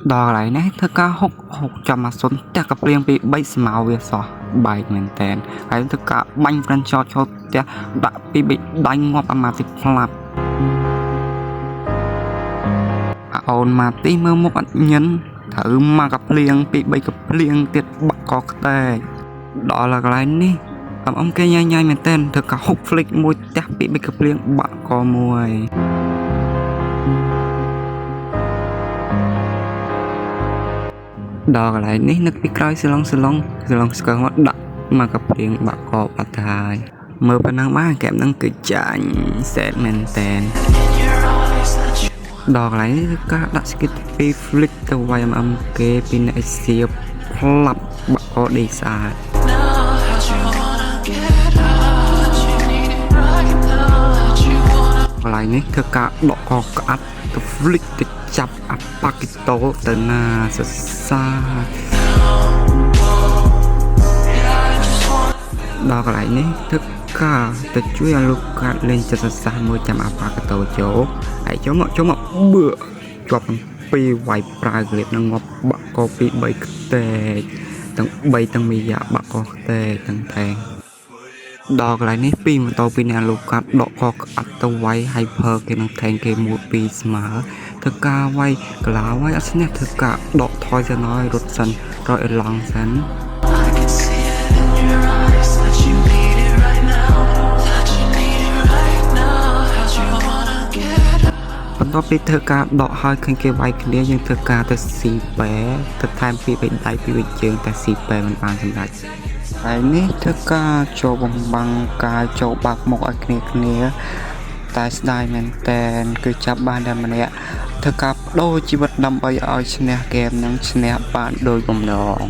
ដល់ហើយណាធ្វើការហុកចាំមកសុនតែកព្រៀងពី3ស្មៅវាសោះបែកមែនតែនហើយធ្វើការបាញ់ front shot ចូលផ្ទះដាក់ពីបិដាញ់ងាប់អាម៉ាទីផ្លាប់អូនម៉ាទីមើលមុខអត់ញិនត្រូវមកកព្រៀងពី3កព្រៀងទៀតបាក់កខ្តែដល់កន្លែងនេះអំគេញ៉ៃមែនតែនធ្វើការហុក flick មួយផ្ទះពី3កព្រៀងបាក់កមួយដល់កន្លែងនេះនឹកពីក្រោយសឡុងស្កើមកដាក់មកកព្រៀងបាក់កបាត់ហើយមើលប៉ុណ្ណឹងបានកែបហ្នឹងគឺចាញ់សែតមែនតែនដល់កន្លែងនេះគឺការដាក់ skit ពី flick ទៅវាយគេពីអ្នកអេសៀផ្លាប់បាក់កដេកស្អាតកន្លែងនេះគឺការដកកក្អាត់ទៅ flick ទៅចាប់អាប៉ាគីតូទៅណាសរសើរដល់កន្លែងនេះទឹកការទៅជួយឲ្យលោកកាត់លេងចិត្តសាស្ត្រមួយចាំអាប៉ាគីតូចូលហើយចូលមកបឺជាប់ពីវាយប្រើក្លៀបនឹងងាប់បាក់កពី3ខ្ទេទាំង3ទាំងមីយ៉ាបាក់កខ្ទេទាំងថែងដល់កន្លែងនេះពីម៉ូតូពីអ្នកលោកកាត់ដកកក្អាត់ទៅវាយ hyper គេនឹងថែងគេមួយពីស្មើធ្វើការវាយកលាវាយអត់ស្នេះធ្វើការដកថយទៅណយរត់សិនរយឡងសិនបន្ទាប់ពីធ្វើការដកហើយឃើញគេវាយគ្នាយើងធ្វើការទៅស៊ីប៉ែទៅថែមពីបិដៃពីវិជើងតែស៊ីប៉ែមិនបានសម្រេចហើយនេះធ្វើការចូលបំបាំងការចូលបាក់មុខឲ្យគ្នាតែស្ដាយមែនតែនគឺចាប់បានតែម្នាក់ធ្វើការបដូរជីវិតដើម្បីឲ្យឈ្នះហ្គេមនិងឈ្នះបានដោយបំណង